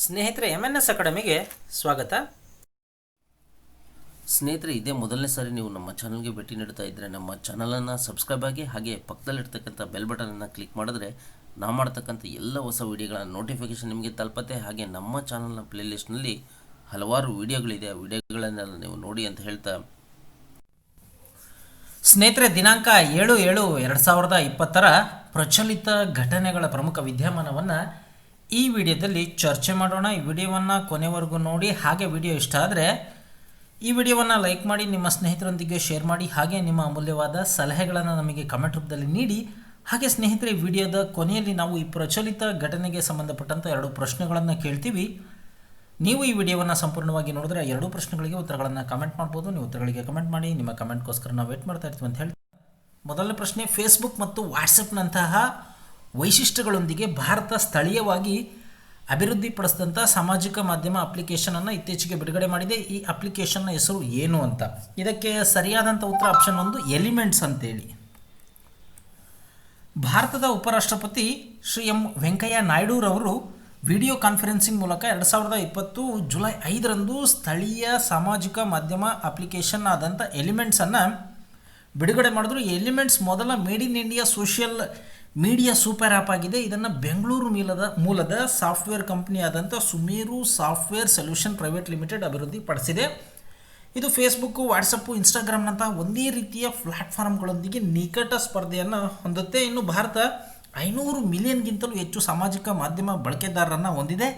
ಸ್ನೇಹಿತರೆ MNS ಅಕಾಡೆಮಿಗೆ ಸ್ವಾಗತ. ಸ್ನೇಹಿತರೆ, ಇದೇ ಮೊದಲನೇ ಸಾರಿ ನೀವು ನಮ್ಮ ಚಾನಲ್ಗೆ ಭೇಟಿ ನೀಡ್ತಾ ಇದ್ದರೆ ನಮ್ಮ ಚಾನಲನ್ನು ಸಬ್ಸ್ಕ್ರೈಬ್ ಆಗಿ, ಹಾಗೆ ಪಕ್ಕದಲ್ಲಿರ್ತಕ್ಕಂಥ ಬೆಲ್ ಬಟನನ್ನು ಕ್ಲಿಕ್ ಮಾಡಿದ್ರೆ ನಾವು ಮಾಡ್ತಕ್ಕಂಥ ಎಲ್ಲ ಹೊಸ ವಿಡಿಯೋಗಳ ನೋಟಿಫಿಕೇಷನ್ ನಿಮಗೆ ತಲುಪತ್ತೆ. ಹಾಗೆ ನಮ್ಮ ಚಾನಲ್ನ ಪ್ಲೇಲಿಸ್ಟ್ನಲ್ಲಿ ಹಲವಾರು ವಿಡಿಯೋಗಳಿದೆ, ಆ ವಿಡಿಯೋಗಳನ್ನೆಲ್ಲ ನೀವು ನೋಡಿ ಅಂತ ಹೇಳ್ತಾ, ಸ್ನೇಹಿತರೆ, ದಿನಾಂಕ 7/7/2020 ಪ್ರಚಲಿತ ಘಟನೆಗಳ ಪ್ರಮುಖ ವಿದ್ಯಮಾನವನ್ನು ಈ ವಿಡಿಯೋದಲ್ಲಿ ಚರ್ಚೆ ಮಾಡೋಣ. ಈ ವಿಡಿಯೋವನ್ನು ಕೊನೆವರೆಗೂ ನೋಡಿ. ಹಾಗೆ ವಿಡಿಯೋ ಇಷ್ಟ ಆದರೆ ಈ ವಿಡಿಯೋವನ್ನು ಲೈಕ್ ಮಾಡಿ, ನಿಮ್ಮ ಸ್ನೇಹಿತರೊಂದಿಗೆ ಶೇರ್ ಮಾಡಿ, ಹಾಗೆ ನಿಮ್ಮ ಅಮೂಲ್ಯವಾದ ಸಲಹೆಗಳನ್ನು ನಮಗೆ ಕಮೆಂಟ್ ರೂಪದಲ್ಲಿ ನೀಡಿ. ಹಾಗೆ ಸ್ನೇಹಿತರೆ, ವಿಡಿಯೋದ ಕೊನೆಯಲ್ಲಿ ನಾವು ಈ ಪ್ರಚಲಿತ ಘಟನೆಗೆ ಸಂಬಂಧಪಟ್ಟಂಥ 2 ಪ್ರಶ್ನೆಗಳನ್ನು ಕೇಳ್ತೀವಿ. ನೀವು ಈ ವಿಡಿಯೋವನ್ನು ಸಂಪೂರ್ಣವಾಗಿ ನೋಡಿದ್ರೆ 2 ಪ್ರಶ್ನೆಗಳಿಗೆ ಉತ್ತರಗಳನ್ನು ಕಮೆಂಟ್ ಮಾಡ್ಬೋದು. ನೀವು ಉತ್ತರಗಳಿಗೆ ಕಮೆಂಟ್ ಮಾಡಿ, ನಿಮ್ಮ ಕಮೆಂಟ್ಗೋಸ್ಕರ ನಾವು ವೇಟ್ ಮಾಡ್ತಾ ಇರ್ತೀವಿ ಅಂತ ಹೇಳಿ, ಮೊದಲನೇ ಪ್ರಶ್ನೆ, ಫೇಸ್ಬುಕ್ ಮತ್ತು ವಾಟ್ಸಪ್ನಂತಹ ವೈಶಿಷ್ಟ್ಯಗಳೊಂದಿಗೆ ಭಾರತ ಸ್ಥಳೀಯವಾಗಿ ಅಭಿವೃದ್ಧಿಪಡಿಸಿದಂಥ ಸಾಮಾಜಿಕ ಮಾಧ್ಯಮ ಅಪ್ಲಿಕೇಶನನ್ನು ಇತ್ತೀಚೆಗೆ ಬಿಡುಗಡೆ ಮಾಡಿದೆ. ಈ ಅಪ್ಲಿಕೇಶನ್ನ ಹೆಸರು ಏನು ಅಂತ. ಇದಕ್ಕೆ ಸರಿಯಾದಂಥ ಉತ್ತರ ಆಪ್ಷನ್ 1, ಎಲಿಮೆಂಟ್ಸ್ ಅಂತೇಳಿ. ಭಾರತದ ಉಪರಾಷ್ಟ್ರಪತಿ ಶ್ರೀ ಎಂ ವೆಂಕಯ್ಯ ನಾಯ್ಡುರವರು ವಿಡಿಯೋ ಕಾನ್ಫರೆನ್ಸಿಂಗ್ ಮೂಲಕ 2020 ಜುಲೈ 5ರಂದು ಸ್ಥಳೀಯ ಸಾಮಾಜಿಕ ಮಾಧ್ಯಮ ಅಪ್ಲಿಕೇಶನ್ ಆದಂಥ ಎಲಿಮೆಂಟ್ಸನ್ನು ಬಿಡುಗಡೆ ಮಾಡಿದ್ರು. ಎಲಿಮೆಂಟ್ಸ್ ಮೊದಲ made in India social media super app ಆಗಿದೆ. ಇದನ್ನು ಬೆಂಗಳೂರು ಮೂಲದ ಸಾಫ್ಟ್ವೇರ್ ಕಂಪ್ನಿ ಆದಂಥ ಸುಮೇರು ಸಾಫ್ಟ್ವೇರ್ ಸೊಲ್ಯೂಷನ್ ಪ್ರೈವೇಟ್ ಲಿಮಿಟೆಡ್ ಅಭಿವೃದ್ಧಿಪಡಿಸಿದೆ. ಇದು ಫೇಸ್ಬುಕ್ಕು, ವಾಟ್ಸಪ್ಪು, ಇನ್ಸ್ಟಾಗ್ರಾಮ್ನಂತಹ ಒಂದೇ ರೀತಿಯ ಪ್ಲ್ಯಾಟ್ಫಾರ್ಮ್ಗಳೊಂದಿಗೆ ನಿಕಟ ಸ್ಪರ್ಧೆಯನ್ನು ಹೊಂದುತ್ತೆ. ಇನ್ನು ಭಾರತ 500 ಮಿಲಿಯನ್ಗಿಂತಲೂ ಹೆಚ್ಚು ಸಾಮಾಜಿಕ ಮಾಧ್ಯಮ ಬಳಕೆದಾರರನ್ನು ಹೊಂದಿದೆ.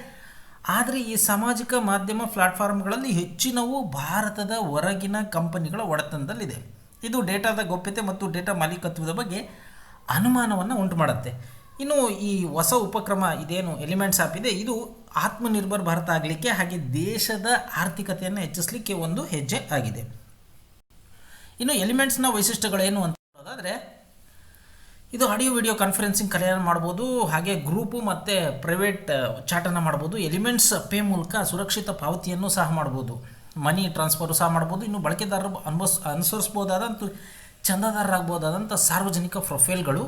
ಆದರೆ ಈ ಸಾಮಾಜಿಕ ಮಾಧ್ಯಮ ಪ್ಲ್ಯಾಟ್ಫಾರ್ಮ್ಗಳಲ್ಲಿ ಹೆಚ್ಚಿನವು ಭಾರತದ ಹೊರಗಿನ ಕಂಪನಿಗಳ ಒಡೆತನದಲ್ಲಿದೆ. ಇದು ಡೇಟಾದ ಗೌಪ್ಯತೆ ಮತ್ತು ಡೇಟಾ ಮಾಲೀಕತ್ವದ ಬಗ್ಗೆ ಅನುಮಾನವನ್ನು ಉಂಟು ಮಾಡುತ್ತೆ. ಇನ್ನು ಈ ಹೊಸ ಉಪಕ್ರಮ ಇದೇನು ಎಲಿಮೆಂಟ್ಸ್ ಆ್ಯಪ್ ಇದೆ, ಇದು ಆತ್ಮನಿರ್ಭರ್ ಭಾರತ ಆಗಲಿಕ್ಕೆ ಹಾಗೆ ದೇಶದ ಆರ್ಥಿಕತೆಯನ್ನು ಹೆಚ್ಚಿಸಲಿಕ್ಕೆ ಒಂದು ಹೆಜ್ಜೆ ಆಗಿದೆ. ಇನ್ನು ಎಲಿಮೆಂಟ್ಸ್ನ ವೈಶಿಷ್ಟ್ಯಗಳೇನು ಅಂತ ನೋಡೋದಾದರೆ, ಇದು ಆಡಿಯೋ ವಿಡಿಯೋ ಕಾನ್ಫರೆನ್ಸಿಂಗ್ ಕರೆಯನ್ನು ಮಾಡ್ಬೋದು, ಹಾಗೆ ಗ್ರೂಪು ಮತ್ತು ಪ್ರೈವೇಟ್ ಚಾಟನ್ನು ಮಾಡ್ಬೋದು. ಎಲಿಮೆಂಟ್ಸ್ ಪೇ ಮೂಲಕ ಸುರಕ್ಷಿತ ಪಾವತಿಯನ್ನು ಸಹ ಮಾಡ್ಬೋದು, ಮನಿ ಟ್ರಾನ್ಸ್ಫರು ಸಹ ಮಾಡ್ಬೋದು. ಇನ್ನು ಬಳಕೆದಾರರು ಅನುಸರಿಸ್ಬೋದಾದಂಥ ಚಂದಾದಾರರಾಗ್ಬೋದಾದಂಥ ಸಾರ್ವಜನಿಕ ಪ್ರೊಫೈಲ್ಗಳು.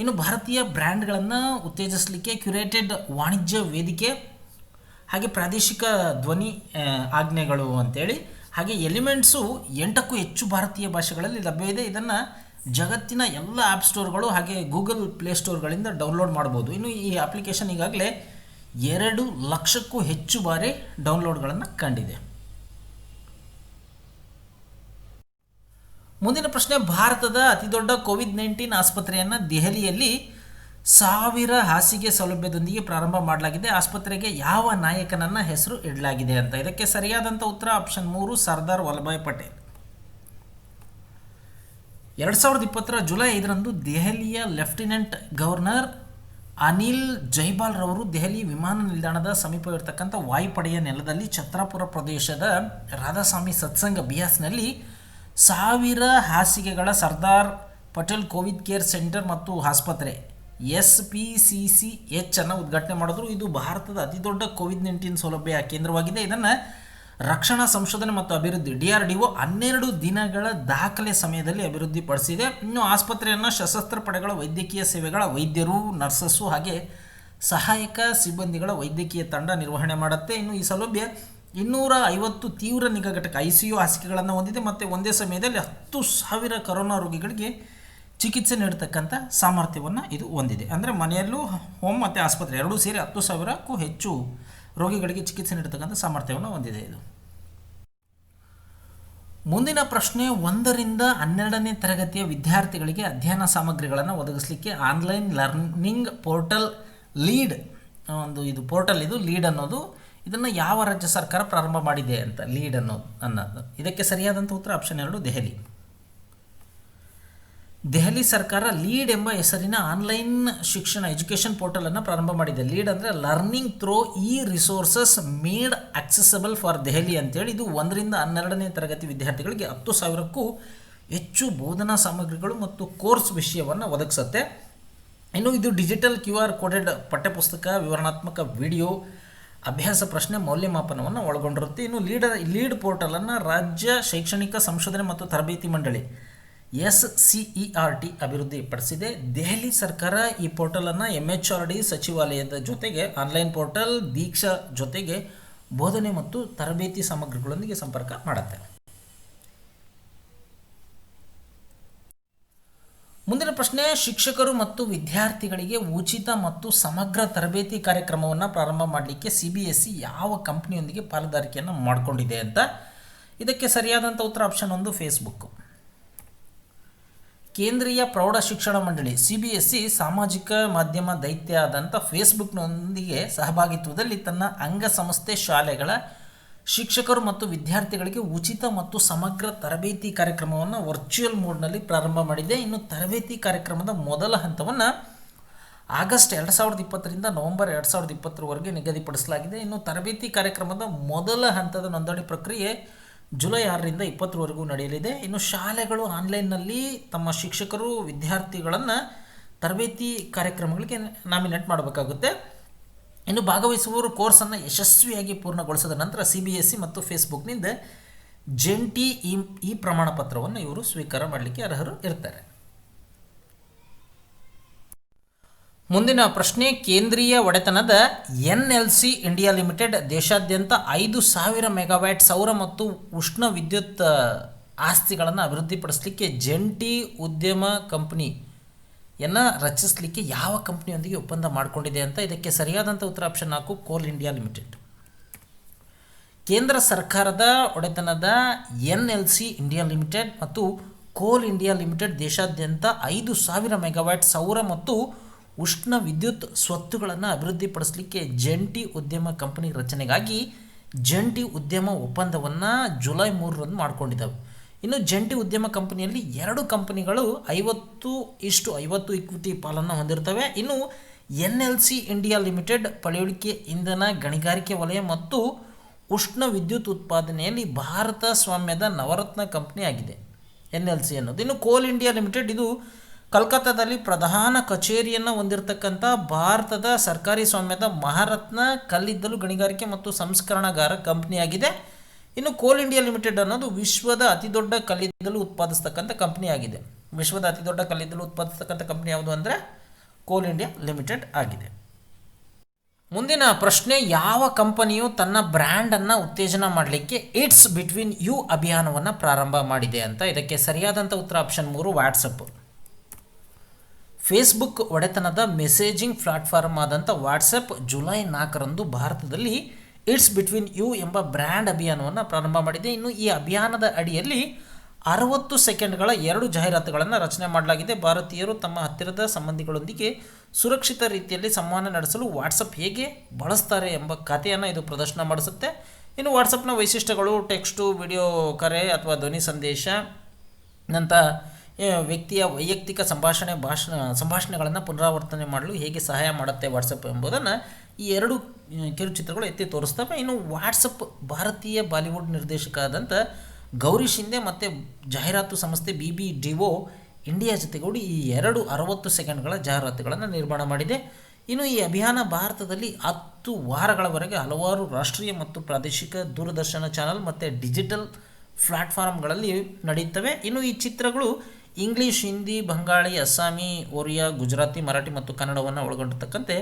ಇನ್ನು ಭಾರತೀಯ ಬ್ರ್ಯಾಂಡ್ಗಳನ್ನು ಉತ್ತೇಜಿಸಲಿಕ್ಕೆ ಕ್ಯುರೇಟೆಡ್ ವಾಣಿಜ್ಯ ವೇದಿಕೆ, ಹಾಗೆ ಪ್ರಾದೇಶಿಕ ಧ್ವನಿ ಆಜ್ಞೆಗಳು ಅಂತೇಳಿ. ಹಾಗೆ ಎಲಿಮೆಂಟ್ಸು 8ಕ್ಕೂ ಹೆಚ್ಚು ಭಾರತೀಯ ಭಾಷೆಗಳಲ್ಲಿ ಲಭ್ಯವಿದೆ. ಇದನ್ನು ಜಗತ್ತಿನ ಎಲ್ಲ ಆ್ಯಪ್ ಸ್ಟೋರ್ಗಳು ಹಾಗೆ ಗೂಗಲ್ ಪ್ಲೇಸ್ಟೋರ್ಗಳಿಂದ ಡೌನ್ಲೋಡ್ ಮಾಡ್ಬೋದು. ಇನ್ನು ಈ ಅಪ್ಲಿಕೇಶನ್ ಈಗಾಗಲೇ 2 ಲಕ್ಷಕ್ಕೂ ಹೆಚ್ಚು ಬಾರಿ ಡೌನ್ಲೋಡ್ಗಳನ್ನು ಕಂಡಿದೆ. ಮುಂದಿನ ಪ್ರಶ್ನೆ, ಭಾರತದ ಅತಿದೊಡ್ಡ ಕೋವಿಡ್-19 ಆಸ್ಪತ್ರೆಯನ್ನು ದೆಹಲಿಯಲ್ಲಿ 1000 ಹಾಸಿಗೆ ಸೌಲಭ್ಯದೊಂದಿಗೆ ಪ್ರಾರಂಭ ಮಾಡಲಾಗಿದೆ. ಆಸ್ಪತ್ರೆಗೆ ಯಾವ ನಾಯಕನನ್ನ ಹೆಸರು ಇಡಲಾಗಿದೆ ಅಂತ. ಇದಕ್ಕೆ ಸರಿಯಾದಂಥ ಉತ್ತರ ಆಪ್ಷನ್ 3, ಸರ್ದಾರ್ ವಲ್ಲಭಾಯ್ ಪಟೇಲ್. 2020 ಜುಲೈ 5ರಂದು ದೆಹಲಿಯ ಲೆಫ್ಟಿನೆಂಟ್ ಗವರ್ನರ್ ಅನಿಲ್ ಜೈಪಾಲ್ ರವರು ದೆಹಲಿ ವಿಮಾನ ನಿಲ್ದಾಣದ ಸಮೀಪವಿರತಕ್ಕಂಥ ವಾಯುಪಡೆಯ ನೆಲದಲ್ಲಿ ಛತ್ರಪುರ ಪ್ರದೇಶದ ರಾಧಾಸ್ವಾಮಿ ಸತ್ಸಂಗ ಬಿಯಾಸ್ನಲ್ಲಿ 1000 ಹಾಸಿಗೆಗಳ Sardar Patel Covid care centre ಮತ್ತು ಆಸ್ಪತ್ರೆ SPCCH ಅನ್ನು ಉದ್ಘಾಟನೆ ಮಾಡಿದ್ರು. ಇದು ಭಾರತದ ಅತಿದೊಡ್ಡ ಕೋವಿಡ್-19 ಸೌಲಭ್ಯ ಕೇಂದ್ರವಾಗಿದೆ. ಇದನ್ನು ರಕ್ಷಣಾ ಸಂಶೋಧನೆ ಮತ್ತು ಅಭಿವೃದ್ಧಿ DRDO 12 ದಿನಗಳ ದಾಖಲೆ ಸಮಯದಲ್ಲಿ ಅಭಿವೃದ್ಧಿಪಡಿಸಿದೆ. ಇನ್ನು ಆಸ್ಪತ್ರೆಯನ್ನು ಸಶಸ್ತ್ರ ಪಡೆಗಳ ವೈದ್ಯಕೀಯ ಸೇವೆಗಳ ವೈದ್ಯರು, ನರ್ಸಸ್ಸು ಹಾಗೆ ಸಹಾಯಕ ಸಿಬ್ಬಂದಿಗಳ ವೈದ್ಯಕೀಯ ತಂಡ ನಿರ್ವಹಣೆ ಮಾಡುತ್ತೆ. ಇನ್ನು ಈ ಸೌಲಭ್ಯ 250 ತೀವ್ರ ನಿಗಾ ಘಟಕ ICU ಹಾಸಿಗೆಗಳನ್ನು ಹೊಂದಿದೆ ಮತ್ತು ಒಂದೇ ಸಮಯದಲ್ಲಿ 10,000 ಕರೋನಾ ರೋಗಿಗಳಿಗೆ ಚಿಕಿತ್ಸೆ ನೀಡತಕ್ಕಂಥ ಸಾಮರ್ಥ್ಯವನ್ನು ಇದು ಹೊಂದಿದೆ. ಅಂದರೆ ಮನೆಯಲ್ಲೂ ಹೋಮ್ ಮತ್ತು ಆಸ್ಪತ್ರೆ ಎರಡೂ ಸೇರಿ 10,000ಕ್ಕೂ ಹೆಚ್ಚು ರೋಗಿಗಳಿಗೆ ಚಿಕಿತ್ಸೆ ನೀಡತಕ್ಕಂಥ ಸಾಮರ್ಥ್ಯವನ್ನು ಹೊಂದಿದೆ ಇದು. ಮುಂದಿನ ಪ್ರಶ್ನೆ, 1ರಿಂದ 12ನೇ ತರಗತಿಯ ವಿದ್ಯಾರ್ಥಿಗಳಿಗೆ ಅಧ್ಯಯನ ಸಾಮಗ್ರಿಗಳನ್ನು ಒದಗಿಸಲಿಕ್ಕೆ ಆನ್ಲೈನ್ ಲರ್ನಿಂಗ್ ಪೋರ್ಟಲ್ ಲೀಡ್ ಇದು ಪೋರ್ಟಲ್ ಲೀಡ್ ಅನ್ನೋದು, ಇದನ್ನು ಯಾವ ರಾಜ್ಯ ಸರ್ಕಾರ ಪ್ರಾರಂಭ ಮಾಡಿದೆ ಅಂತ. ಲೀಡ್ ಅನ್ನೋದು ಇದಕ್ಕೆ ಸರಿಯಾದಂಥ ಉತ್ತರ ಆಪ್ಷನ್ 2, ದೆಹಲಿ. ದೆಹಲಿ ಸರ್ಕಾರ ಲೀಡ್ ಎಂಬ ಹೆಸರಿನ ಆನ್ಲೈನ್ ಶಿಕ್ಷಣ ಎಜುಕೇಷನ್ ಪೋರ್ಟಲನ್ನು ಪ್ರಾರಂಭ ಮಾಡಿದೆ. ಲೀಡ್ ಅಂದರೆ learning through resources made accessible for Delhi ಅಂತೇಳಿ. ಇದು 1ರಿಂದ 12ನೇ ತರಗತಿ ವಿದ್ಯಾರ್ಥಿಗಳಿಗೆ 10,000ಕ್ಕೂ ಹೆಚ್ಚು ಬೋಧನಾ ಸಾಮಗ್ರಿಗಳು ಮತ್ತು ಕೋರ್ಸ್ ವಿಷಯವನ್ನು ಒದಗಿಸುತ್ತೆ. ಇನ್ನು ಇದು ಡಿಜಿಟಲ್ QR ಕೋಡೆಡ್ ಪಠ್ಯಪುಸ್ತಕ, ವಿವರಣಾತ್ಮಕ ವಿಡಿಯೋ, ಅಭ್ಯಾಸ ಪ್ರಶ್ನೆ, ಮೌಲ್ಯಮಾಪನವನ್ನು ಒಳಗೊಂಡಿರುತ್ತೆ. ಇನ್ನು ಲೀಡ್ ಪೋರ್ಟಲನ್ನು ರಾಜ್ಯ ಶೈಕ್ಷಣಿಕ ಸಂಶೋಧನೆ ಮತ್ತು ತರಬೇತಿ ಮಂಡಳಿ SCERT ಅಭಿವೃದ್ಧಿಪಡಿಸಿದೆ. ದೆಹಲಿ ಸರ್ಕಾರ ಈ ಪೋರ್ಟಲನ್ನು MHRD ಸಚಿವಾಲಯದ ಜೊತೆಗೆ ಆನ್ಲೈನ್ ಪೋರ್ಟಲ್ ದೀಕ್ಷಾ ಜೊತೆಗೆ ಬೋಧನೆ ಮತ್ತು ತರಬೇತಿ ಸಾಮಗ್ರಿಗಳೊಂದಿಗೆ ಸಂಪರ್ಕ ಮಾಡುತ್ತೆ. ಮುಂದಿನ ಪ್ರಶ್ನೆ, ಶಿಕ್ಷಕರು ಮತ್ತು ವಿದ್ಯಾರ್ಥಿಗಳಿಗೆ ಉಚಿತ ಮತ್ತು ಸಮಗ್ರ ತರಬೇತಿ ಕಾರ್ಯಕ್ರಮವನ್ನು ಪ್ರಾರಂಭ ಮಾಡಲಿಕ್ಕೆ CBSE ಯಾವ ಕಂಪನಿಯೊಂದಿಗೆ ಪಾಲುದಾರಿಕೆಯನ್ನು ಮಾಡಿಕೊಂಡಿದೆ ಅಂತ. ಇದಕ್ಕೆ ಸರಿಯಾದಂಥ ಉತ್ತರ ಆಪ್ಷನ್ 1 ಫೇಸ್ಬುಕ್. ಕೇಂದ್ರೀಯ ಪ್ರೌಢ ಶಿಕ್ಷಣ ಮಂಡಳಿ CBSE ಸಾಮಾಜಿಕ ಮಾಧ್ಯಮ ದೈತ್ಯ ಆದಂಥ ಫೇಸ್ಬುಕ್ನೊಂದಿಗೆ ಸಹಭಾಗಿತ್ವದಲ್ಲಿ ತನ್ನ ಅಂಗಸಂಸ್ಥೆ ಶಾಲೆಗಳ ಶಿಕ್ಷಕರು ಮತ್ತು ವಿದ್ಯಾರ್ಥಿಗಳಿಗೆ ಉಚಿತ ಮತ್ತು ಸಮಗ್ರ ತರಬೇತಿ ಕಾರ್ಯಕ್ರಮವನ್ನು ವರ್ಚುವಲ್ ಮೋಡ್ನಲ್ಲಿ ಪ್ರಾರಂಭ ಮಾಡಿದೆ. ಇನ್ನು ತರಬೇತಿ ಕಾರ್ಯಕ್ರಮದ ಮೊದಲ ಹಂತವನ್ನು ಆಗಸ್ಟ್ 2020ರಿಂದ ನವೆಂಬರ್ 2020ರವರೆಗೆ ನಿಗದಿಪಡಿಸಲಾಗಿದೆ. ಇನ್ನು ತರಬೇತಿ ಕಾರ್ಯಕ್ರಮದ ಮೊದಲ ಹಂತದ ನೋಂದಣಿ ಪ್ರಕ್ರಿಯೆ ಜುಲೈ 6ರಿಂದ 20ರವರೆಗೂ ನಡೆಯಲಿದೆ. ಇನ್ನು ಶಾಲೆಗಳು ಆನ್ಲೈನ್ನಲ್ಲಿ ತಮ್ಮ ಶಿಕ್ಷಕರು ವಿದ್ಯಾರ್ಥಿಗಳನ್ನು ತರಬೇತಿ ಕಾರ್ಯಕ್ರಮಗಳಿಗೆ ನಾಮಿನೇಟ್ ಮಾಡಬೇಕಾಗುತ್ತೆ. ಇನ್ನು ಭಾಗವಹಿಸುವವರು ಕೋರ್ಸನ್ನು ಯಶಸ್ವಿಯಾಗಿ ಪೂರ್ಣಗೊಳಿಸಿದ ನಂತರ CBSE ಮತ್ತು ಫೇಸ್ಬುಕ್ನಿಂದ ಜಂಟಿ ಈ ಪ್ರಮಾಣ ಪತ್ರವನ್ನು ಇವರು ಸ್ವೀಕಾರ ಮಾಡಲಿಕ್ಕೆ ಅರ್ಹರು ಇರ್ತಾರೆ. ಮುಂದಿನ ಪ್ರಶ್ನೆ, ಕೇಂದ್ರೀಯ ಒಡೆತನದ NLC ಇಂಡಿಯಾ ಲಿಮಿಟೆಡ್ ದೇಶಾದ್ಯಂತ 5,000 ಮೆಗಾವ್ಯಾಟ್ ಸೌರ ಮತ್ತು ಉಷ್ಣ ವಿದ್ಯುತ್ ಆಸ್ತಿಗಳನ್ನು ಅಭಿವೃದ್ಧಿಪಡಿಸಲಿಕ್ಕೆ ಜಂಟಿ ಉದ್ಯಮ ಕಂಪನಿಯನ್ನು ರಚಿಸಲಿಕ್ಕೆ ಯಾವ ಕಂಪನಿಯೊಂದಿಗೆ ಒಪ್ಪಂದ ಮಾಡಿಕೊಂಡಿದೆ ಅಂತ. ಇದಕ್ಕೆ ಸರಿಯಾದಂಥ ಉತ್ತರ ಆಪ್ಷನ್ 4 ಕೋಲ್ ಇಂಡಿಯಾ ಲಿಮಿಟೆಡ್. ಕೇಂದ್ರ ಸರ್ಕಾರದ ಒಡೆತನದ NLC ಇಂಡಿಯಾ ಲಿಮಿಟೆಡ್ ಮತ್ತು ಕೋಲ್ ಇಂಡಿಯಾ ಲಿಮಿಟೆಡ್ ದೇಶಾದ್ಯಂತ 5,000 ಮೆಗಾವ್ಯಾಟ್ ಸೌರ ಮತ್ತು ಉಷ್ಣ ವಿದ್ಯುತ್ ಸ್ವತ್ತುಗಳನ್ನು ಅಭಿವೃದ್ಧಿಪಡಿಸಲಿಕ್ಕೆ ಜಂಟಿ ಉದ್ಯಮ ಕಂಪನಿ ರಚನೆಗಾಗಿ ಜಂಟಿ ಉದ್ಯಮ ಒಪ್ಪಂದವನ್ನು ಜುಲೈ 3ರಂದು ಮಾಡಿಕೊಂಡಿದ್ದಾವೆ. ಇನ್ನು ಜಂಟಿ ಉದ್ಯಮ ಕಂಪನಿಯಲ್ಲಿ 2 ಕಂಪನಿಗಳು 50:50 ಇಕ್ವಿಟಿ ಪಾಲನ್ನು ಹೊಂದಿರ್ತವೆ. ಇನ್ನು NLC ಇಂಡಿಯಾ ಲಿಮಿಟೆಡ್ ಪಳೆಯುಳಿಕೆ ಇಂಧನ ಗಣಿಗಾರಿಕೆ ವಲಯ ಮತ್ತು ಉಷ್ಣ ವಿದ್ಯುತ್ ಉತ್ಪಾದನೆಯಲ್ಲಿ ಭಾರತ ಸ್ವಾಮ್ಯದ ನವರತ್ನ ಕಂಪನಿ ಆಗಿದೆ NLC ಅನ್ನೋದು. ಇನ್ನು ಕೋಲ್ ಇಂಡಿಯಾ ಲಿಮಿಟೆಡ್ ಇದು ಕಲ್ಕತ್ತಾದಲ್ಲಿ ಪ್ರಧಾನ ಕಚೇರಿಯನ್ನು ಹೊಂದಿರತಕ್ಕಂಥ ಭಾರತದ ಸರ್ಕಾರಿ ಸ್ವಾಮ್ಯದ ಮಹಾರತ್ನ ಕಲ್ಲಿದ್ದಲು ಗಣಿಗಾರಿಕೆ ಮತ್ತು ಸಂಸ್ಕರಣಾಗಾರ ಕಂಪನಿಯಾಗಿದೆ. ಇನ್ನು ಕೋಲ್ ಇಂಡಿಯಾ ಲಿಮಿಟೆಡ್ ಅನ್ನೋದು ವಿಶ್ವದ ಅತಿದೊಡ್ಡ ಕಲ್ಲಿದ್ದಲು ಉತ್ಪಾದಿಸ್ತಕ್ಕಂಥ ಕಂಪನಿ ಆಗಿದೆ. ವಿಶ್ವದ ಅತಿದೊಡ್ಡ ಕಲ್ಲಿದ್ದಲು ಉತ್ಪಾದಿಸ್ತಕ್ಕಂಥ ಕಂಪನಿ ಯಾವುದು ಅಂದರೆ ಕೋಲ್ ಇಂಡಿಯಾ ಲಿಮಿಟೆಡ್ ಆಗಿದೆ. ಮುಂದಿನ ಪ್ರಶ್ನೆ, ಯಾವ ಕಂಪನಿಯು ತನ್ನ ಬ್ರ್ಯಾಂಡನ್ನು ಉತ್ತೇಜನ ಮಾಡಲಿಕ್ಕೆ ಇಟ್ಸ್ ಬಿಟ್ವೀನ್ ಯು ಅಭಿಯಾನವನ್ನು ಪ್ರಾರಂಭ ಮಾಡಿದೆ ಅಂತ. ಇದಕ್ಕೆ ಸರಿಯಾದಂಥ ಉತ್ತರ ಆಪ್ಷನ್ 3 ವಾಟ್ಸಪ್. ಫೇಸ್ಬುಕ್ ಒಡೆತನದ ಮೆಸೇಜಿಂಗ್ ಪ್ಲಾಟ್ಫಾರ್ಮ್ ಆದಂಥ ವಾಟ್ಸಪ್ ಜುಲೈ 4ರಂದು ಭಾರತದಲ್ಲಿ ಇಟ್ಸ್ ಬಿಟ್ವೀನ್ ಯು ಎಂಬ ಬ್ರ್ಯಾಂಡ್ ಅಭಿಯಾನವನ್ನು ಪ್ರಾರಂಭ ಮಾಡಿದೆ. ಇನ್ನು ಈ ಅಭಿಯಾನದ ಅಡಿಯಲ್ಲಿ 60 ಸೆಕೆಂಡ್ಗಳ 2 ಜಾಹೀರಾತುಗಳನ್ನು ರಚನೆ ಮಾಡಲಾಗಿದೆ. ಭಾರತೀಯರು ತಮ್ಮ ಹತ್ತಿರದ ಸಂಬಂಧಿಗಳೊಂದಿಗೆ ಸುರಕ್ಷಿತ ರೀತಿಯಲ್ಲಿ ಸಂವಹನ ನಡೆಸಲು ವಾಟ್ಸಪ್ ಹೇಗೆ ಬಳಸ್ತಾರೆ ಎಂಬ ಕಥೆಯನ್ನು ಇದು ಪ್ರದರ್ಶನ ಮಾಡಿಸುತ್ತೆ. ಇನ್ನು ವಾಟ್ಸಪ್ನ ವೈಶಿಷ್ಟ್ಯಗಳು ಟೆಕ್ಸ್ಟು, ವಿಡಿಯೋ ಕರೆ ಅಥವಾ ಧ್ವನಿ ಸಂದೇಶ ನಂತರ ವ್ಯಕ್ತಿಯ ವೈಯಕ್ತಿಕ ಸಂಭಾಷಣೆಗಳನ್ನು ಪುನರಾವರ್ತನೆ ಮಾಡಲು ಹೇಗೆ ಸಹಾಯ ಮಾಡುತ್ತೆ ವಾಟ್ಸಪ್ ಎಂಬುದನ್ನು ಈ 2 ಕಿರುಚಿತ್ರಗಳು ಎತ್ತಿ ತೋರಿಸ್ತವೆ. ಇನ್ನು ವಾಟ್ಸಪ್ ಭಾರತೀಯ ಬಾಲಿವುಡ್ ನಿರ್ದೇಶಕ ಆದಂಥ ಗೌರಿ ಶಿಂದೆ ಮತ್ತು ಜಾಹೀರಾತು ಸಂಸ್ಥೆ BBDO ಇಂಡಿಯಾ ಜೊತೆಗೂಡಿ ಈ 2 60 ಸೆಕೆಂಡ್ಗಳ ಜಾಹೀರಾತುಗಳನ್ನು ನಿರ್ಮಾಣ ಮಾಡಿದೆ. ಇನ್ನು ಈ ಅಭಿಯಾನ ಭಾರತದಲ್ಲಿ 10 ವಾರಗಳವರೆಗೆ ಹಲವಾರು ರಾಷ್ಟ್ರೀಯ ಮತ್ತು ಪ್ರಾದೇಶಿಕ ದೂರದರ್ಶನ ಚಾನಲ್ ಮತ್ತು ಡಿಜಿಟಲ್ ಪ್ಲ್ಯಾಟ್ಫಾರ್ಮ್ಗಳಲ್ಲಿ ನಡೆಯುತ್ತವೆ. ಇನ್ನು ಈ ಚಿತ್ರಗಳು ಇಂಗ್ಲೀಷ್, ಹಿಂದಿ, ಬಂಗಾಳಿ, ಅಸ್ಸಾಮಿ, ಒರಿಯಾ, ಗುಜರಾತಿ, ಮರಾಠಿ ಮತ್ತು ಕನ್ನಡವನ್ನು ಒಳಗೊಂಡಿರ್ತಕ್ಕಂತೆ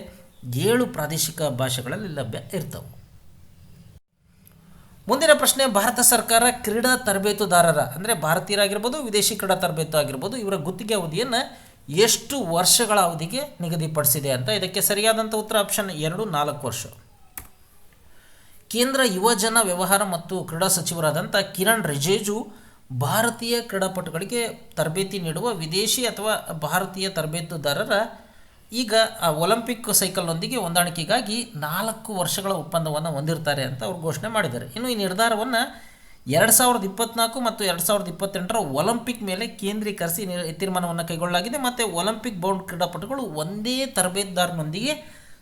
7 ಪ್ರಾದೇಶಿಕ ಭಾಷೆಗಳಲ್ಲಿ ಲಭ್ಯ ಇರ್ತವೆ. ಮುಂದಿನ ಪ್ರಶ್ನೆ, ಭಾರತ ಸರ್ಕಾರ ಕ್ರೀಡಾ ತರಬೇತುದಾರರ ಅಂದರೆ ಭಾರತೀಯರಾಗಿರ್ಬೋದು, ವಿದೇಶಿ ಕ್ರೀಡಾ ತರಬೇತು ಆಗಿರ್ಬೋದು, ಇವರ ಗುತ್ತಿಗೆ ಅವಧಿಯನ್ನು ಎಷ್ಟು ವರ್ಷಗಳ ಅವಧಿಗೆ ನಿಗದಿಪಡಿಸಿದೆ ಅಂತ. ಇದಕ್ಕೆ ಸರಿಯಾದಂಥ ಉತ್ತರ ಆಪ್ಷನ್ 2 4 ವರ್ಷ. ಕೇಂದ್ರ ಯುವಜನ ವ್ಯವಹಾರ ಮತ್ತು ಕ್ರೀಡಾ ಸಚಿವರಾದಂಥ ಕಿರಣ್ ರಿಜಿಜು ಭಾರತೀಯ ಕ್ರೀಡಾಪಟುಗಳಿಗೆ ತರಬೇತಿ ನೀಡುವ ವಿದೇಶಿ ಅಥವಾ ಭಾರತೀಯ ತರಬೇತುದಾರರ ಈಗ ಒಲಿಂಪಿಕ್ ಸೈಕಲ್ನೊಂದಿಗೆ ಹೊಂದಾಣಿಕೆಗಾಗಿ 4 ವರ್ಷಗಳ ಒಪ್ಪಂದವನ್ನು ಹೊಂದಿರ್ತಾರೆ ಅಂತ ಅವರು ಘೋಷಣೆ ಮಾಡಿದ್ದಾರೆ. ಇನ್ನು ಈ ನಿರ್ಧಾರವನ್ನು 2024 ಮತ್ತು 2028ರ ಒಲಿಂಪಿಕ್ ಮೇಲೆ ಕೇಂದ್ರೀಕರಿಸಿ ತೀರ್ಮಾನವನ್ನು ಕೈಗೊಳ್ಳಲಾಗಿದೆ. ಮತ್ತು ಒಲಿಂಪಿಕ್ ಬೌಂಡ್ ಕ್ರೀಡಾಪಟುಗಳು ಒಂದೇ ತರಬೇತುದಾರನೊಂದಿಗೆ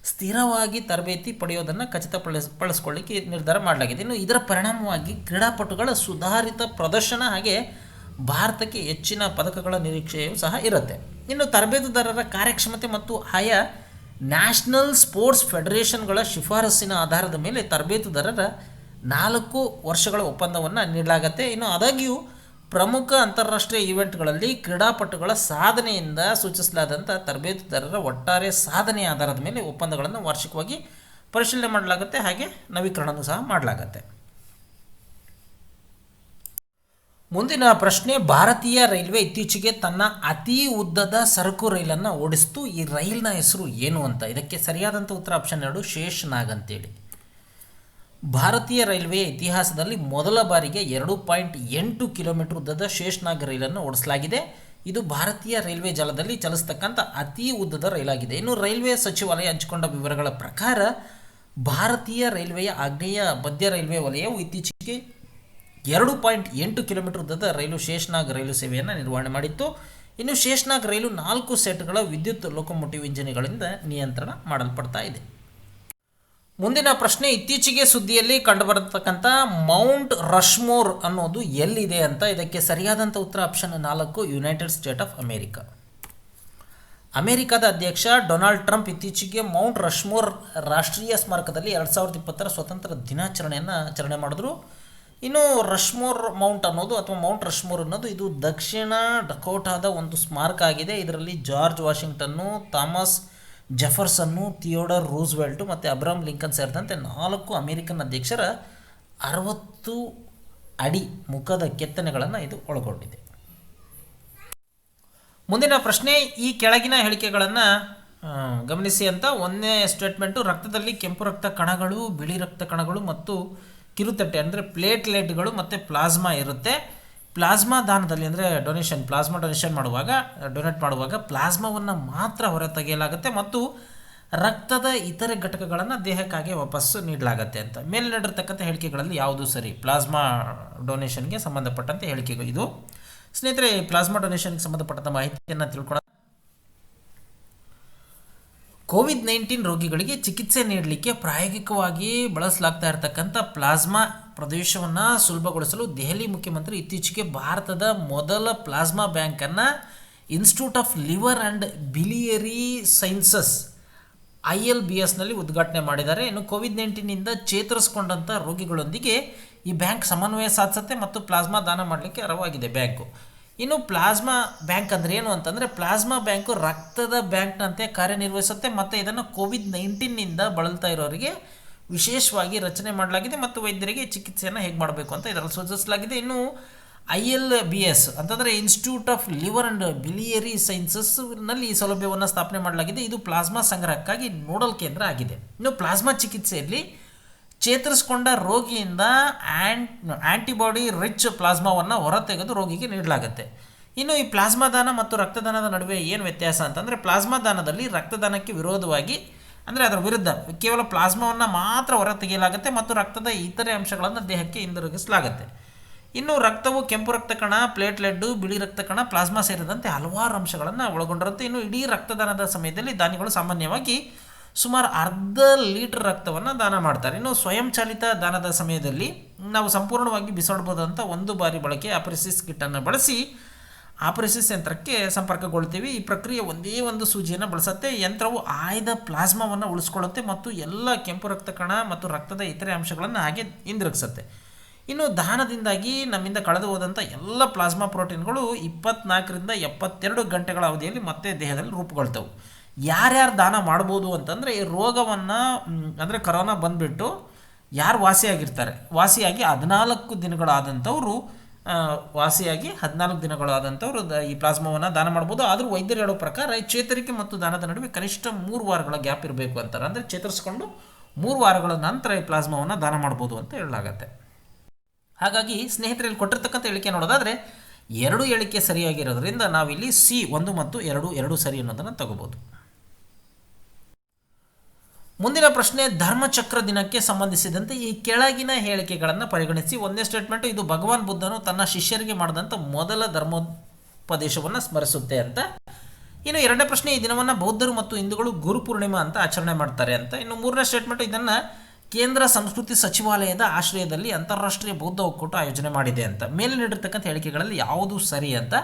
ಸ್ಥಿರವಾಗಿ ತರಬೇತಿ ಪಡೆಯೋದನ್ನು ಖಚಿತಪಡಿಸಿಕೊಳ್ಳಿಕ್ಕೆ ನಿರ್ಧಾರ ಮಾಡಲಾಗಿದೆ. ಇನ್ನು ಇದರ ಪರಿಣಾಮವಾಗಿ ಕ್ರೀಡಾಪಟುಗಳ ಸುಧಾರಿತ ಪ್ರದರ್ಶನ ಹಾಗೆ ಭಾರತಕ್ಕೆ ಹೆಚ್ಚಿನ ಪದಕಗಳ ನಿರೀಕ್ಷೆಯೂ ಸಹ ಇರುತ್ತೆ. ಇನ್ನು ತರಬೇತುದಾರರ ಕಾರ್ಯಕ್ಷಮತೆ ಮತ್ತು ಆಯಾ ನ್ಯಾಷನಲ್ ಸ್ಪೋರ್ಟ್ಸ್ ಫೆಡರೇಷನ್ಗಳ ಶಿಫಾರಸ್ಸಿನ ಆಧಾರದ ಮೇಲೆ ತರಬೇತುದಾರರ 4 ವರ್ಷಗಳ ಒಪ್ಪಂದವನ್ನು ನೀಡಲಾಗುತ್ತೆ. ಇನ್ನು ಆದಾಗ್ಯೂ ಪ್ರಮುಖ ಅಂತಾರಾಷ್ಟ್ರೀಯ ಈವೆಂಟ್ಗಳಲ್ಲಿ ಕ್ರೀಡಾಪಟುಗಳ ಸಾಧನೆಯಿಂದ ಸೂಚಿಸಲಾದಂಥ ತರಬೇತುದಾರರ ಒಟ್ಟಾರೆ ಸಾಧನೆಯ ಆಧಾರದ ಮೇಲೆ ಒಪ್ಪಂದಗಳನ್ನು ವಾರ್ಷಿಕವಾಗಿ ಪರಿಶೀಲನೆ ಮಾಡಲಾಗುತ್ತೆ, ಹಾಗೆ ನವೀಕರಣನೂ ಸಹ ಮಾಡಲಾಗುತ್ತೆ. ಮುಂದಿನ ಪ್ರಶ್ನೆ, ಭಾರತೀಯ ರೈಲ್ವೆ ಇತ್ತೀಚೆಗೆ ತನ್ನ ಅತಿ ಉದ್ದದ ಸರಕು ರೈಲನ್ನು ಓಡಿಸಿತು. ಈ ರೈಲಿನ ಹೆಸರು ಏನು ಅಂತ. ಇದಕ್ಕೆ ಸರಿಯಾದಂಥ ಉತ್ತರ ಆಪ್ಷನ್ 2 ಶೇಷನಾಗ್ ಅಂತೇಳಿ. ಭಾರತೀಯ ರೈಲ್ವೆಯ ಇತಿಹಾಸದಲ್ಲಿ ಮೊದಲ ಬಾರಿಗೆ 2.8 ಕಿಲೋಮೀಟರ್ ಉದ್ದದ ಶೇಷನಾಗ್ ರೈಲನ್ನು ಓಡಿಸಲಾಗಿದೆ. ಇದು ಭಾರತೀಯ ರೈಲ್ವೆ ಜಾಲದಲ್ಲಿ ಚಲಿಸ್ತಕ್ಕಂಥ ಅತಿ ಉದ್ದದ ರೈಲಾಗಿದೆ. ಇನ್ನು ರೈಲ್ವೆ ಸಚಿವಾಲಯ ಹಂಚಿಕೊಂಡ ವಿವರಗಳ ಪ್ರಕಾರ ಭಾರತೀಯ ರೈಲ್ವೆಯ ಆಗ್ನೇಯ ಮಧ್ಯ ರೈಲ್ವೆ ವಲಯವು ಇತ್ತೀಚೆಗೆ 2.8 ಕಿಲೋಮೀಟರ್ ಉದ್ದದ ರೈಲು ಶೇಷನಾಗ್ ರೈಲು ಸೇವೆಯನ್ನು ನಿರ್ವಹಣೆ ಮಾಡಿತ್ತು. ಇನ್ನು ಶೇಷನಾಗ್ ರೈಲು 4 ಸೆಟ್ಗಳ ವಿದ್ಯುತ್ ಲೋಕೋಮೋಟಿವ್ ಇಂಜಿನ್ಗಳಿಂದ ನಿಯಂತ್ರಣ ಮಾಡಲ್ಪಡ್ತಾ ಇದೆ. ಮುಂದಿನ ಪ್ರಶ್ನೆ, ಇತ್ತೀಚೆಗೆ ಸುದ್ದಿಯಲ್ಲಿ ಕಂಡುಬರತಕ್ಕಂಥ ಮೌಂಟ್ ರಶ್ಮೋರ್ ಅನ್ನೋದು ಎಲ್ಲಿದೆ ಅಂತ. ಇದಕ್ಕೆ ಸರಿಯಾದಂಥ ಉತ್ತರ option 4 United state of America. ಅಮೆರಿಕದ ಅಧ್ಯಕ್ಷ ಡೊನಾಲ್ಡ್ ಟ್ರಂಪ್ ಇತ್ತೀಚೆಗೆ ಮೌಂಟ್ ರಶ್ಮೋರ್ ರಾಷ್ಟ್ರೀಯ ಸ್ಮಾರಕದಲ್ಲಿ 2020 ಸ್ವತಂತ್ರ ದಿನಾಚರಣೆಯನ್ನು ಆಚರಣೆ ಮಾಡಿದ್ರು. ಇನ್ನು ರಶ್ಮೋರ್ ಮೌಂಟ್ ಅನ್ನೋದು ಅಥವಾ ಮೌಂಟ್ ರಶ್ಮೋರ್ ಅನ್ನೋದು ಇದು ದಕ್ಷಿಣ ಡಕೋಟಾದ ಒಂದು ಸ್ಮಾರಕ ಆಗಿದೆ. ಇದರಲ್ಲಿ ಜಾರ್ಜ್ ವಾಷಿಂಗ್ಟನ್ನು, ಥಾಮಸ್ ಜೆಫರ್ಸನ್ನು, ಥಿಯೋಡರ್ ರೂಸ್ವೆಲ್ಟು ಮತ್ತು ಅಬ್ರಹಂ ಲಿಂಕನ್ ಸೇರಿದಂತೆ 4 ಅಮೆರಿಕನ್ ಅಧ್ಯಕ್ಷರ 60 ಅಡಿ ಮುಖದ ಕೆತ್ತನೆಗಳನ್ನು ಇದು ಒಳಗೊಂಡಿದೆ. ಮುಂದಿನ ಪ್ರಶ್ನೆ, ಈ ಕೆಳಗಿನ ಹೇಳಿಕೆಗಳನ್ನು ಗಮನಿಸಿ ಅಂತ. ಒಂದನೇ ಸ್ಟೇಟ್ಮೆಂಟು, ರಕ್ತದಲ್ಲಿ ಕೆಂಪು ರಕ್ತ ಕಣಗಳು, ಬಿಳಿ ರಕ್ತ ಕಣಗಳು ಮತ್ತು ಕಿರುತಟ್ಟೆ ಅಂದರೆ ಪ್ಲೇಟ್ಲೆಟ್ಗಳು ಮತ್ತು ಪ್ಲಾಸ್ಮಾ ಇರುತ್ತೆ. ಪ್ಲಾಸ್ಮಾ ದಾನದಲ್ಲಿ ಅಂದರೆ ಪ್ಲಾಸ್ಮಾ ಡೊನೇಟ್ ಮಾಡುವಾಗ ಪ್ಲಾಸ್ಮಾವನ್ನು ಮಾತ್ರ ಹೊರ ತೆಗೆಯಲಾಗುತ್ತೆ ಮತ್ತು ರಕ್ತದ ಇತರೆ ಘಟಕಗಳನ್ನು ದೇಹಕ್ಕಾಗಿ ವಾಪಸ್ಸು ನೀಡಲಾಗುತ್ತೆ ಅಂತ. ಮೇಲೆ ನೀಡಿರ್ತಕ್ಕಂಥ ಹೇಳಿಕೆಗಳಲ್ಲಿ ಯಾವುದು ಸರಿ? ಪ್ಲಾಸ್ಮಾ ಡೊನೇಷನ್ಗೆ ಸಂಬಂಧಪಟ್ಟಂತೆ ಹೇಳಿಕೆಗಳು ಇದು. ಸ್ನೇಹಿತರೆ, ಪ್ಲಾಸ್ಮಾ ಡೊನೇಷನ್ಗೆ ಸಂಬಂಧಪಟ್ಟಂಥ ಮಾಹಿತಿಯನ್ನು ತಿಳ್ಕೊಳ್ಳೋಣ. ಕೋವಿಡ್-19 ರೋಗಿಗಳಿಗೆ ಚಿಕಿತ್ಸೆ ನೀಡಲಿಕ್ಕೆ ಪ್ರಾಯೋಗಿಕವಾಗಿ ಬಳಸಲಾಗ್ತಾ ಇರತಕ್ಕಂಥ ಪ್ಲಾಸ್ಮಾ ಪ್ರದೇಶವನ್ನು ಸುಲಭಗೊಳಿಸಲು ದೆಹಲಿ ಮುಖ್ಯಮಂತ್ರಿ ಇತ್ತೀಚೆಗೆ ಭಾರತದ ಮೊದಲ ಪ್ಲಾಸ್ಮಾ ಬ್ಯಾಂಕನ್ನು Institute of Liver and Biliary Sciences ILBSನಲ್ಲಿ ಉದ್ಘಾಟನೆ ಮಾಡಿದ್ದಾರೆ. ಇನ್ನು ಕೋವಿಡ್-19ನಿಂದ ಚೇತರಿಸಿಕೊಂಡಂಥ ರೋಗಿಗಳೊಂದಿಗೆ ಈ ಬ್ಯಾಂಕ್ ಸಮನ್ವಯ ಸಾಧಿಸುತ್ತೆ ಮತ್ತು ಪ್ಲಾಸ್ಮಾ ದಾನ ಮಾಡಲಿಕ್ಕೆ ಅರ್ಹವಾಗಿದೆ ಬ್ಯಾಂಕು. ಇನ್ನು ಪ್ಲಾಸ್ಮಾ ಬ್ಯಾಂಕ್ ಅಂದರೆ ಏನು ಅಂತಂದರೆ, ಪ್ಲಾಸ್ಮಾ ಬ್ಯಾಂಕು ರಕ್ತದ ಬ್ಯಾಂಕ್ನಂತೆ ಕಾರ್ಯನಿರ್ವಹಿಸುತ್ತೆ ಮತ್ತು ಇದನ್ನು ಕೋವಿಡ್-19ನಿಂದ ಬಳಲ್ತಾ ಇರೋರಿಗೆ ವಿಶೇಷವಾಗಿ ರಚನೆ ಮಾಡಲಾಗಿದೆ ಮತ್ತು ವೈದ್ಯರಿಗೆ ಚಿಕಿತ್ಸೆಯನ್ನು ಹೇಗೆ ಮಾಡಬೇಕು ಅಂತ ಇದರಲ್ಲಿ ಸೂಚಿಸಲಾಗಿದೆ. ಇನ್ನು ILBS ಅಂತಂದರೆ Institute of Liver and Biliary ಸೈನ್ಸಸ್ನಲ್ಲಿ ಈ ಸೌಲಭ್ಯವನ್ನು ಸ್ಥಾಪನೆ ಮಾಡಲಾಗಿದೆ. ಇದು ಪ್ಲಾಸ್ಮಾ ಸಂಗ್ರಹಕ್ಕಾಗಿ ನೋಡಲ್ ಕೇಂದ್ರ ಆಗಿದೆ. ಇನ್ನು ಪ್ಲಾಸ್ಮಾ ಚಿಕಿತ್ಸೆಯಲ್ಲಿ ಚೇತರಿಸಿಕೊಂಡ ರೋಗಿಯಿಂದ ಆ್ಯಂಟಿಬಾಡಿ ರಿಚ್ ಪ್ಲಾಸ್ಮಾವನ್ನು ಹೊರತೆಗೆದು ರೋಗಿಗೆ ನೀಡಲಾಗುತ್ತೆ. ಇನ್ನು ಈ ಪ್ಲಾಸ್ಮಾ ದಾನ ಮತ್ತು ರಕ್ತದಾನದ ನಡುವೆ ಏನು ವ್ಯತ್ಯಾಸ ಅಂತಂದರೆ, ಪ್ಲಾಸ್ಮಾ ದಾನದಲ್ಲಿ ರಕ್ತದಾನಕ್ಕೆ ವಿರೋಧವಾಗಿ ಅಂದರೆ ಅದರ ವಿರುದ್ಧ ಕೇವಲ ಪ್ಲಾಸ್ಮಾವನ್ನು ಮಾತ್ರ ಹೊರ ತೆಗೆಯಲಾಗುತ್ತೆ ಮತ್ತು ರಕ್ತದ ಇತರೆ ಅಂಶಗಳನ್ನು ದೇಹಕ್ಕೆ ಹಿಂದಿರುಗಿಸಲಾಗುತ್ತೆ. ಇನ್ನು ರಕ್ತವು ಕೆಂಪು ರಕ್ತ ಕಣ, ಪ್ಲೇಟ್ಲೆಟ್ಟು, ಬಿಳಿ ರಕ್ತ ಕಣ, ಪ್ಲಾಸ್ಮಾ ಸೇರಿದಂತೆ ಹಲವಾರು ಅಂಶಗಳನ್ನು ಒಳಗೊಂಡಿರುತ್ತೆ. ಇನ್ನು ಇಡೀ ರಕ್ತದಾನದ ಸಮಯದಲ್ಲಿ ದಾನಿಗಳು ಸಾಮಾನ್ಯವಾಗಿ ಸುಮಾರು 1/2 ಲೀಟರ್ ರಕ್ತವನ್ನು ದಾನ ಮಾಡ್ತಾರೆ. ಇನ್ನು ಸ್ವಯಂಚಾಲಿತ ದಾನದ ಸಮಯದಲ್ಲಿ ನಾವು ಸಂಪೂರ್ಣವಾಗಿ ಬಿಸಾಡಬಹುದಂಥ 1 ಬಾರಿ ಬಳಕೆ ಆಪರೆಸಿಸ್ ಕಿಟ್ಟನ್ನು ಬಳಸಿ ಆಪರೆಸಿಸ್ ಯಂತ್ರಕ್ಕೆ ಸಂಪರ್ಕಗೊಳ್ತೀವಿ. ಈ ಪ್ರಕ್ರಿಯೆ ಒಂದೇ ಒಂದು ಸೂಜಿಯನ್ನು ಬಳಸುತ್ತೆ. ಯಂತ್ರವು ಆಯ್ದ ಪ್ಲಾಸ್ಮಾವನ್ನು ಉಳಿಸ್ಕೊಳ್ಳುತ್ತೆ ಮತ್ತು ಎಲ್ಲ ಕೆಂಪು ರಕ್ತ ಕಣ ಮತ್ತು ರಕ್ತದ ಇತರೆ ಅಂಶಗಳನ್ನು ಹಾಗೆ ಹಿಂದಿರುಗಿಸುತ್ತೆ. ಇನ್ನು ದಾನದಿಂದಾಗಿ ನಮ್ಮಿಂದ ಕಳೆದು ಹೋದಂಥ ಎಲ್ಲ ಪ್ಲಾಸ್ಮಾ ಪ್ರೋಟೀನ್ಗಳು 24ರಿಂದ 72 ಗಂಟೆಗಳ ಅವಧಿಯಲ್ಲಿ ಮತ್ತೆ ದೇಹದಲ್ಲಿ ರೂಪುಗೊಳ್ತವೆ. ಯಾರ್ಯಾರು ದಾನ ಮಾಡ್ಬೋದು ಅಂತಂದರೆ, ಈ ರೋಗವನ್ನು ಅಂದರೆ ಕೊರೋನಾ ಬಂದುಬಿಟ್ಟು ಯಾರು ವಾಸಿಯಾಗಿ 14 ದಿನಗಳಾದಂಥವರು ಈ ಪ್ಲಾಸ್ಮಾವನ್ನು ದಾನ ಮಾಡ್ಬೋದು. ಆದರೂ ವೈದ್ಯರು ಹೇಳೋ ಪ್ರಕಾರ ಚೇತರಿಕೆ ಮತ್ತು ದಾನದ ನಡುವೆ ಕನಿಷ್ಠ 3 ವಾರಗಳ ಗ್ಯಾಪ್ ಇರಬೇಕು ಅಂತಾರೆ. ಅಂದರೆ ಚೇತರಿಸ್ಕೊಂಡು 3 ವಾರಗಳ ನಂತರ ಈ ಪ್ಲಾಸ್ಮಾವನ್ನು ದಾನ ಮಾಡ್ಬೋದು ಅಂತ ಹೇಳಲಾಗತ್ತೆ. ಹಾಗಾಗಿ ಸ್ನೇಹಿತರಲ್ಲಿ ಕೊಟ್ಟಿರ್ತಕ್ಕಂಥ ಹೇಳಿಕೆ ನೋಡೋದಾದರೆ 2 ಹೇಳಿಕೆ ಸರಿಯಾಗಿರೋದ್ರಿಂದ ನಾವಿಲ್ಲಿ C 1 ಮತ್ತು 2 ಸರಿ ಅನ್ನೋದನ್ನು ತಗೋಬೋದು. ಮುಂದಿನ ಪ್ರಶ್ನೆ, ಧರ್ಮಚಕ್ರ ದಿನಕ್ಕೆ ಸಂಬಂಧಿಸಿದಂತೆ ಈ ಕೆಳಗಿನ ಹೇಳಿಕೆಗಳನ್ನು ಪರಿಗಣಿಸಿ. 1ನೇ ಸ್ಟೇಟ್ಮೆಂಟು, ಇದು ಭಗವಾನ್ ಬುದ್ಧನು ತನ್ನ ಶಿಷ್ಯರಿಗೆ ಮಾಡಿದಂಥ ಮೊದಲ ಧರ್ಮೋಪದೇಶವನ್ನು ಸ್ಮರಿಸುತ್ತೆ ಅಂತ. ಇನ್ನು 2ನೇ ಪ್ರಶ್ನೆ, ಈ ದಿನವನ್ನು ಬೌದ್ಧರು ಮತ್ತು ಹಿಂದೂಗಳು ಗುರುಪೂರ್ಣಿಮಾ ಅಂತ ಆಚರಣೆ ಮಾಡ್ತಾರೆ ಅಂತ. ಇನ್ನು 3ನೇ ಸ್ಟೇಟ್ಮೆಂಟು, ಇದನ್ನು ಕೇಂದ್ರ ಸಂಸ್ಕೃತಿ ಸಚಿವಾಲಯದ ಆಶ್ರಯದಲ್ಲಿ ಅಂತಾರಾಷ್ಟ್ರೀಯ ಬೌದ್ಧ ಒಕ್ಕೂಟ ಆಯೋಜನೆ ಮಾಡಿದೆ ಅಂತ. ಮೇಲೆ ನೀಡಿರ್ತಕ್ಕಂಥ ಹೇಳಿಕೆಗಳಲ್ಲಿ ಯಾವುದು ಸರಿ ಅಂತ.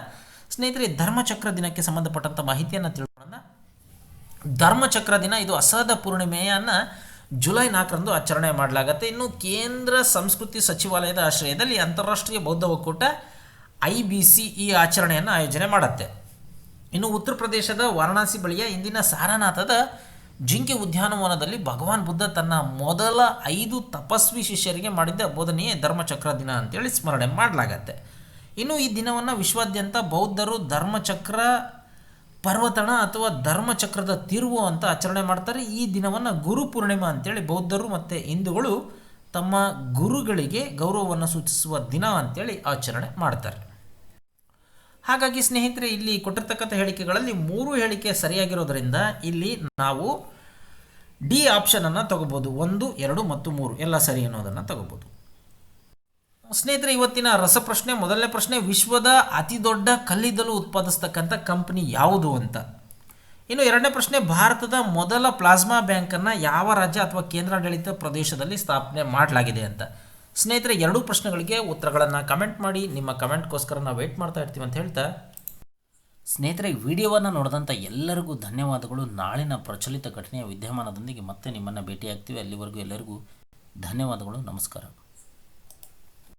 ಸ್ನೇಹಿತರೆ, ಧರ್ಮಚಕ್ರ ದಿನಕ್ಕೆ ಸಂಬಂಧಪಟ್ಟಂಥ ಮಾಹಿತಿಯನ್ನು ತಿಳ್ಕೊಳ್ಳೋಣ. ಧರ್ಮಚಕ್ರ ದಿನ ಇದು ಅಸಾಧ ಪೂರ್ಣಿಮೆಯನ್ನು ಜುಲೈ 4ರಂದು ಆಚರಣೆ ಮಾಡಲಾಗುತ್ತೆ. ಇನ್ನು ಕೇಂದ್ರ ಸಂಸ್ಕೃತಿ ಸಚಿವಾಲಯದ ಆಶ್ರಯದಲ್ಲಿ ಅಂತಾರಾಷ್ಟ್ರೀಯ ಬೌದ್ಧ ಒಕ್ಕೂಟ IBC ಈ ಆಚರಣೆಯನ್ನು ಆಯೋಜನೆ ಮಾಡುತ್ತೆ. ಇನ್ನು ಉತ್ತರ ಪ್ರದೇಶದ ವಾರಣಾಸಿ ಬಳಿಯ ಇಂದಿನ ಸಾರನಾಥದ ಜಿಂಕೆ ಉದ್ಯಾನವನದಲ್ಲಿ ಭಗವಾನ್ ಬುದ್ಧ ತನ್ನ ಮೊದಲ 5 ತಪಸ್ವಿ ಶಿಷ್ಯರಿಗೆ ಮಾಡಿದ್ದ ಬೋಧನೆಯೇ ಧರ್ಮಚಕ್ರ ದಿನ ಅಂತೇಳಿ ಸ್ಮರಣೆ ಮಾಡಲಾಗತ್ತೆ. ಇನ್ನು ಈ ದಿನವನ್ನು ವಿಶ್ವಾದ್ಯಂತ ಬೌದ್ಧರು ಧರ್ಮಚಕ್ರ ಪರ್ವತಣ ಅಥವಾ ಧರ್ಮಚಕ್ರದ ತಿರುವು ಅಂತ ಆಚರಣೆ ಮಾಡ್ತಾರೆ. ಈ ದಿನವನ್ನು ಗುರು ಪೂರ್ಣಿಮಾ ಅಂತೇಳಿ ಬೌದ್ಧರು ಮತ್ತು ಹಿಂದೂಗಳು ತಮ್ಮ ಗುರುಗಳಿಗೆ ಗೌರವವನ್ನು ಸೂಚಿಸುವ ದಿನ ಅಂತೇಳಿ ಆಚರಣೆ ಮಾಡ್ತಾರೆ. ಹಾಗಾಗಿ ಸ್ನೇಹಿತರೆ, ಇಲ್ಲಿ ಕೊಟ್ಟಿರ್ತಕ್ಕಂಥ ಹೇಳಿಕೆಗಳಲ್ಲಿ 3 ಹೇಳಿಕೆ ಸರಿಯಾಗಿರೋದರಿಂದ ಇಲ್ಲಿ ನಾವು ಡಿ ಆಪ್ಷನನ್ನು ತಗೋಬೋದು. 1, 2 ಮತ್ತು 3 ಎಲ್ಲ ಸರಿ ಅನ್ನೋದನ್ನು ತಗೋಬೋದು. ಸ್ನೇಹಿತರೆ, ಇವತ್ತಿನ ರಸಪ್ರಶ್ನೆ, ಮೊದಲನೇ ಪ್ರಶ್ನೆ, ವಿಶ್ವದ ಅತಿ ದೊಡ್ಡ ಕಲ್ಲಿದ್ದಲು ಉತ್ಪಾದಿಸ್ತಕ್ಕಂಥ ಕಂಪನಿ ಯಾವುದು ಅಂತ. ಇನ್ನು ಎರಡನೇ ಪ್ರಶ್ನೆ, ಭಾರತದ ಮೊದಲ ಪ್ಲಾಸ್ಮಾ ಬ್ಯಾಂಕನ್ನು ಯಾವ ರಾಜ್ಯ ಅಥವಾ ಕೇಂದ್ರಾಡಳಿತ ಪ್ರದೇಶದಲ್ಲಿ ಸ್ಥಾಪನೆ ಮಾಡಲಾಗಿದೆ ಅಂತ. ಸ್ನೇಹಿತರೆ, ಎರಡೂ ಪ್ರಶ್ನೆಗಳಿಗೆ ಉತ್ತರಗಳನ್ನು ಕಮೆಂಟ್ ಮಾಡಿ. ನಿಮ್ಮ ಕಮೆಂಟ್ಗೋಸ್ಕರ ನಾವು ವೆಯ್ಟ್ ಮಾಡ್ತಾ ಇರ್ತೀವಿ ಅಂತ ಹೇಳ್ತಾ, ಸ್ನೇಹಿತರೆ, ವಿಡಿಯೋವನ್ನು ನೋಡಿದಂಥ ಎಲ್ಲರಿಗೂ ಧನ್ಯವಾದಗಳು. ನಾಳಿನ ಪ್ರಚಲಿತ ಘಟನೆಯ ವಿದ್ಯಮಾನದೊಂದಿಗೆ ಮತ್ತೆ ನಿಮ್ಮನ್ನು ಭೇಟಿಯಾಗ್ತೀವಿ. ಅಲ್ಲಿವರೆಗೂ ಎಲ್ಲರಿಗೂ ಧನ್ಯವಾದಗಳು. ನಮಸ್ಕಾರ.